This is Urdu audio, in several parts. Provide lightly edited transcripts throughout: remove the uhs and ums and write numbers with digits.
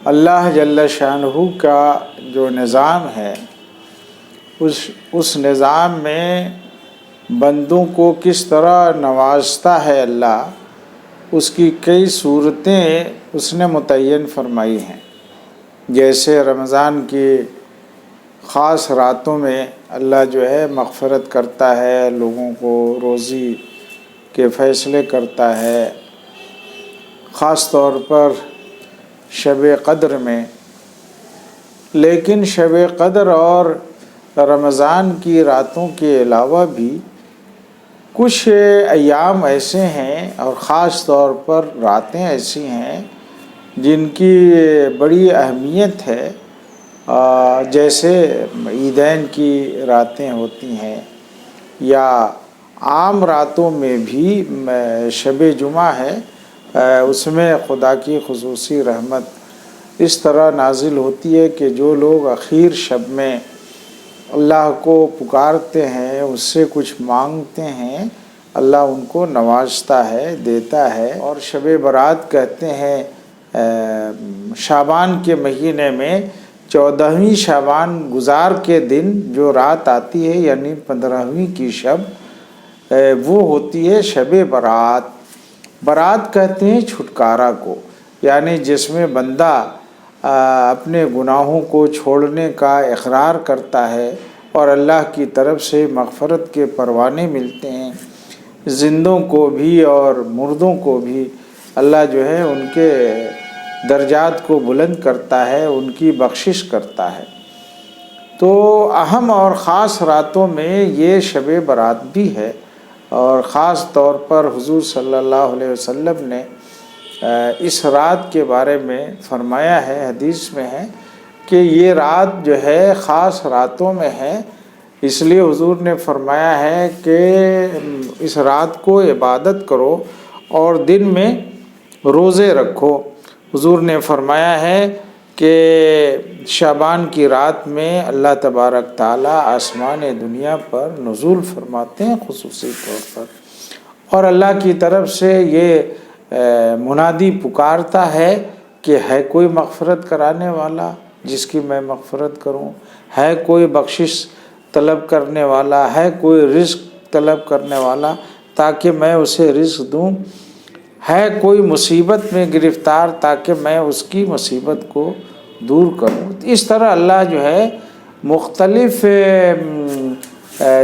اللہ جل شانہ کا جو نظام ہے اس نظام میں بندوں کو کس طرح نوازتا ہے اللہ، اس کی کئی صورتیں اس نے متعین فرمائی ہیں۔ جیسے رمضان کی خاص راتوں میں اللہ جو ہے مغفرت کرتا ہے، لوگوں کو روزی کے فیصلے کرتا ہے، خاص طور پر شب قدر میں۔ لیکن شب قدر اور رمضان کی راتوں کے علاوہ بھی کچھ ایام ایسے ہیں اور خاص طور پر راتیں ایسی ہیں جن کی بڑی اہمیت ہے، جیسے عیدین کی راتیں ہوتی ہیں، یا عام راتوں میں بھی شب جمعہ ہے، اس میں خدا کی خصوصی رحمت اس طرح نازل ہوتی ہے کہ جو لوگ اخیر شب میں اللہ کو پکارتے ہیں، اس سے کچھ مانگتے ہیں، اللہ ان کو نوازتا ہے، دیتا ہے۔ اور شب برات کہتے ہیں شعبان کے مہینے میں 14ویں شعبان گزار کے دن جو رات آتی ہے، یعنی 15ویں کی شب، وہ ہوتی ہے شب برات۔ برات کہتے ہیں چھٹکارا کو، یعنی جس میں بندہ اپنے گناہوں کو چھوڑنے کا اقرار کرتا ہے اور اللہ کی طرف سے مغفرت کے پروانے ملتے ہیں۔ زندوں کو بھی اور مردوں کو بھی اللہ جو ہے ان کے درجات کو بلند کرتا ہے، ان کی بخشش کرتا ہے۔ تو اہم اور خاص راتوں میں یہ شب برات بھی ہے، اور خاص طور پر حضور صلی اللہ علیہ وسلم نے اس رات کے بارے میں فرمایا ہے، حدیث میں ہے کہ یہ رات جو ہے خاص راتوں میں ہے، اس لیے حضور نے فرمایا ہے کہ اس رات کو عبادت کرو اور دن میں روزے رکھو۔ حضور نے فرمایا ہے کہ شعبان کی رات میں اللہ تبارک تعالیٰ آسمان دنیا پر نزول فرماتے ہیں خصوصی طور پر، اور اللہ کی طرف سے یہ منادی پکارتا ہے کہ ہے کوئی مغفرت کرانے والا جس کی میں مغفرت کروں، ہے کوئی بخشش طلب کرنے والا، ہے کوئی رزق طلب کرنے والا تاکہ میں اسے رزق دوں، ہے کوئی مصیبت میں گرفتار تاکہ میں اس کی مصیبت کو دور کروں۔ اس طرح اللہ جو ہے مختلف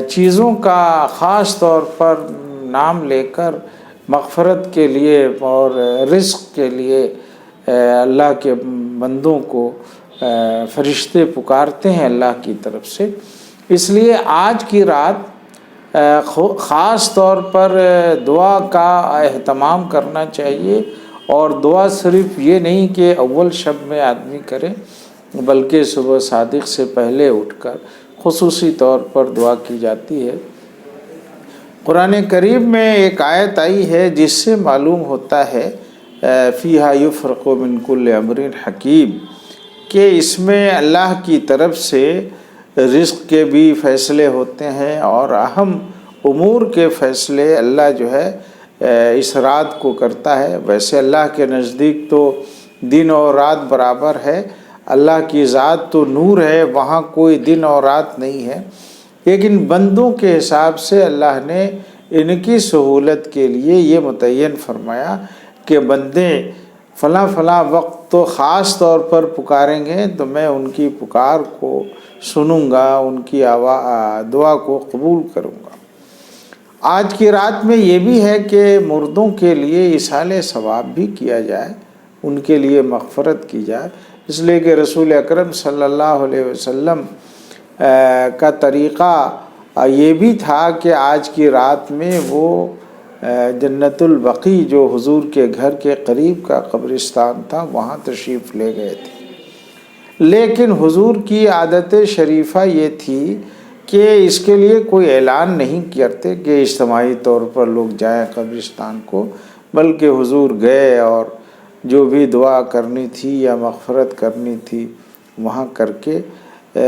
چیزوں کا خاص طور پر نام لے کر مغفرت کے لیے اور رزق کے لیے اللہ کے بندوں کو فرشتے پکارتے ہیں اللہ کی طرف سے۔ اس لیے آج کی رات خاص طور پر دعا کا اہتمام کرنا چاہیے، اور دعا صرف یہ نہیں کہ اول شب میں آدمی کرے، بلکہ صبح صادق سے پہلے اٹھ کر خصوصی طور پر دعا کی جاتی ہے۔ قرآن کریم میں ایک آیت آئی ہے جس سے معلوم ہوتا ہے فیہا یفرق من کل امر حکیم، کہ اس میں اللہ کی طرف سے رزق کے بھی فیصلے ہوتے ہیں اور اہم امور کے فیصلے اللہ جو ہے اس رات کو کرتا ہے۔ ویسے اللہ کے نزدیک تو دن اور رات برابر ہے، اللہ کی ذات تو نور ہے، وہاں کوئی دن اور رات نہیں ہے، لیکن بندوں کے حساب سے اللہ نے ان کی سہولت کے لیے یہ متعین فرمایا کہ بندے فلاں فلاں وقت تو خاص طور پر پکاریں گے تو میں ان کی پکار کو سنوں گا، ان کی دعا کو قبول کروں گا۔ آج کی رات میں یہ بھی ہے کہ مردوں کے لیے ایصال ثواب بھی کیا جائے، ان کے لیے مغفرت کی جائے، اس لیے کہ رسول اکرم صلی اللہ علیہ وسلم کا طریقہ یہ بھی تھا کہ آج کی رات میں وہ جنت البقیع جو حضور کے گھر کے قریب کا قبرستان تھا وہاں تشریف لے گئے تھے، لیکن حضور کی عادت شریفہ یہ تھی کہ اس کے لیے کوئی اعلان نہیں کرتے کہ اجتماعی طور پر لوگ جائیں قبرستان کو، بلکہ حضور گئے اور جو بھی دعا کرنی تھی یا مغفرت کرنی تھی وہاں کر کے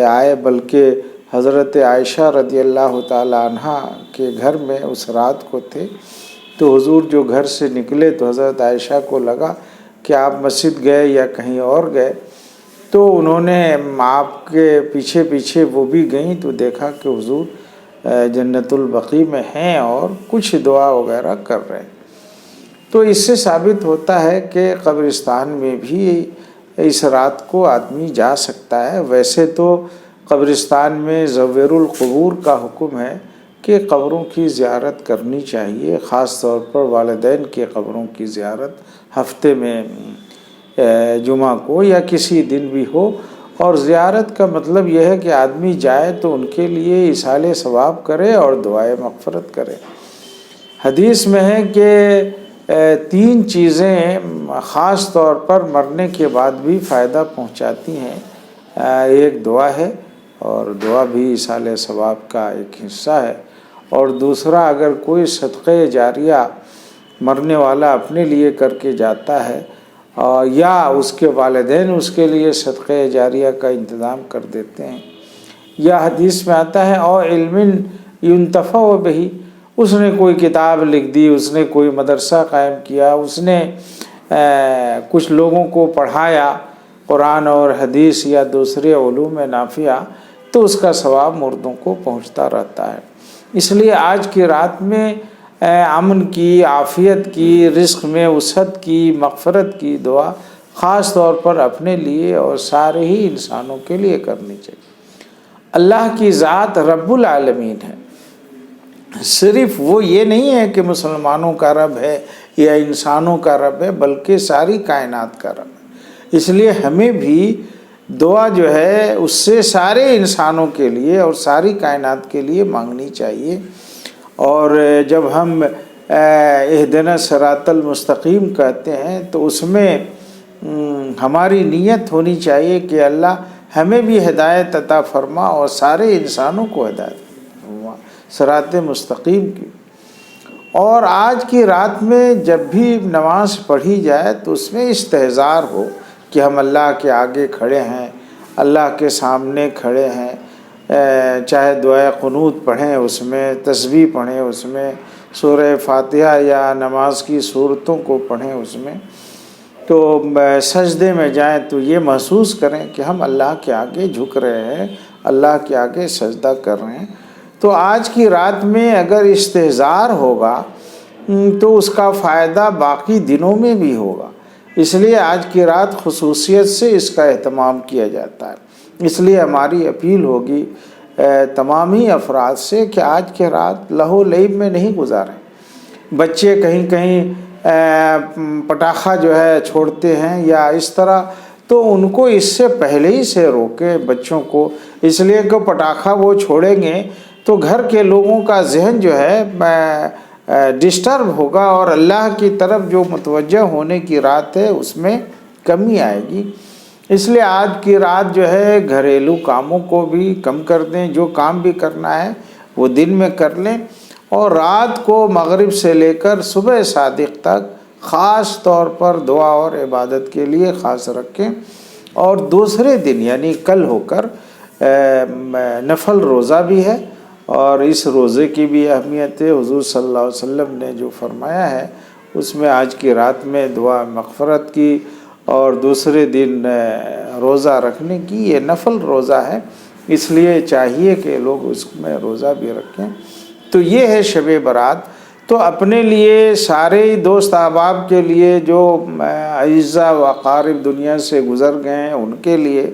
آئے، بلکہ حضرت عائشہ رضی اللہ تعالی عنہ کے گھر میں اس رات کو تھے، تو حضور جو گھر سے نکلے تو حضرت عائشہ کو لگا کہ آپ مسجد گئے یا کہیں اور گئے تو انہوں نے آپ کے پیچھے پیچھے وہ بھی گئیں تو دیکھا کہ حضور جنت البقیع میں ہیں اور کچھ دعا وغیرہ کر رہے ہیں۔ تو اس سے ثابت ہوتا ہے کہ قبرستان میں بھی اس رات کو آدمی جا سکتا ہے۔ ویسے تو قبرستان میں زوّر القبور کا حکم ہے کہ قبروں کی زیارت کرنی چاہیے، خاص طور پر والدین کے قبروں کی زیارت ہفتے میں جمعہ کو یا کسی دن بھی ہو، اور زیارت کا مطلب یہ ہے کہ آدمی جائے تو ان کے لیے ایصال ثواب کرے اور دعائے مغفرت کرے۔ حدیث میں ہے کہ 3 چیزیں خاص طور پر مرنے کے بعد بھی فائدہ پہنچاتی ہیں۔ ایک دعا ہے، اور دعا بھی ایصال ثواب کا ایک حصہ ہے، اور دوسرا اگر کوئی صدقہ جاریہ مرنے والا اپنے لیے کر کے جاتا ہے یا اس کے والدین اس کے لیے صدقہ جاریہ کا انتظام کر دیتے ہیں، یا حدیث میں آتا ہے او علم ينتفع بہ، اس نے کوئی کتاب لکھ دی، اس نے کوئی مدرسہ قائم کیا، اس نے کچھ لوگوں کو پڑھایا قرآن اور حدیث یا دوسرے علوم نافعہ، تو اس کا ثواب مردوں کو پہنچتا رہتا ہے۔ اس لیے آج کی رات میں امن کی، عافیت کی، رزق میں وسعت کی، مغفرت کی دعا خاص طور پر اپنے لیے اور سارے ہی انسانوں کے لیے کرنی چاہیے۔ اللہ کی ذات رب العالمین ہے، صرف وہ یہ نہیں ہے کہ مسلمانوں کا رب ہے یا انسانوں کا رب ہے، بلکہ ساری کائنات کا رب ہے۔ اس لیے ہمیں بھی دعا جو ہے اس سے سارے انسانوں کے لیے اور ساری کائنات کے لیے مانگنی چاہیے۔ اور جب ہم اہدنا الصراط المستقیم کہتے ہیں تو اس میں ہماری نیت ہونی چاہیے کہ اللہ ہمیں بھی ہدایت عطا فرما اور سارے انسانوں کو ہدایت فرما صراط مستقیم کی۔ اور آج کی رات میں جب بھی نماز پڑھی جائے تو اس میں استحضار ہو کہ ہم اللہ کے آگے کھڑے ہیں، اللہ کے سامنے کھڑے ہیں، چاہے دعائے قنوت پڑھیں، اس میں تسبیح پڑھیں، اس میں سورہ فاتحہ یا نماز کی صورتوں کو پڑھیں، اس میں تو سجدے میں جائیں تو یہ محسوس کریں کہ ہم اللہ کے آگے جھک رہے ہیں، اللہ کے آگے سجدہ کر رہے ہیں۔ تو آج کی رات میں اگر استحضار ہوگا تو اس کا فائدہ باقی دنوں میں بھی ہوگا، اس لیے آج کی رات خصوصیت سے اس کا اہتمام کیا جاتا ہے۔ اس لیے ہماری اپیل ہوگی تمام ہی افراد سے کہ آج کی رات لہو لعب میں نہیں گزاریں۔ بچے کہیں کہیں پٹاخہ جو ہے چھوڑتے ہیں یا اس طرح، تو ان کو اس سے پہلے ہی سے روکیں بچوں کو، اس لیے کہ پٹاخہ وہ چھوڑیں گے تو گھر کے لوگوں کا ذہن جو ہے ڈسٹرب ہوگا اور اللہ کی طرف جو متوجہ ہونے کی رات ہے اس میں کمی آئے گی۔ اس لیے آج کی رات جو ہے گھریلو کاموں کو بھی کم کر دیں، جو کام بھی کرنا ہے وہ دن میں کر لیں، اور رات کو مغرب سے لے کر صبح صادق تک خاص طور پر دعا اور عبادت کے لیے خاص رکھیں۔ اور دوسرے دن یعنی کل ہو کر نفل روزہ بھی ہے، اور اس روزے کی بھی اہمیت ہے۔ حضور صلی اللہ علیہ وسلم نے جو فرمایا ہے اس میں آج کی رات میں دعا مغفرت کی اور دوسرے دن روزہ رکھنے کی، یہ نفل روزہ ہے، اس لیے چاہیے کہ لوگ اس میں روزہ بھی رکھیں۔ تو یہ ہے شب برات۔ تو اپنے لیے، سارے دوست احباب کے لیے، جو اعزاء و اقارب دنیا سے گزر گئے ہیں ان کے لیے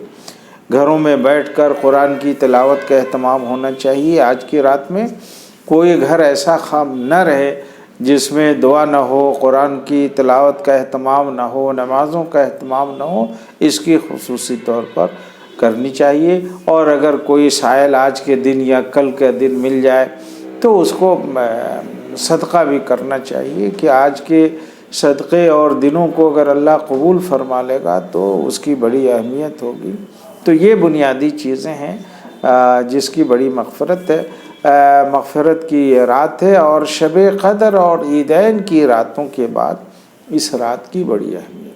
گھروں میں بیٹھ کر قرآن کی تلاوت کا اہتمام ہونا چاہیے۔ آج کی رات میں کوئی گھر ایسا خام نہ رہے جس میں دعا نہ ہو، قرآن کی تلاوت کا اہتمام نہ ہو، نمازوں کا اہتمام نہ ہو، اس کی خصوصی طور پر کرنی چاہیے۔ اور اگر کوئی سائل آج کے دن یا کل کے دن مل جائے تو اس کو صدقہ بھی کرنا چاہیے کہ آج کے صدقے اور دنوں کو اگر اللہ قبول فرما لے گا تو اس کی بڑی اہمیت ہوگی۔ تو یہ بنیادی چیزیں ہیں جس کی بڑی مغفرت ہے، مغفرت کی یہ رات ہے، اور شب قدر اور عیدین کی راتوں کے بعد اس رات کی بڑی اہمیت ہے۔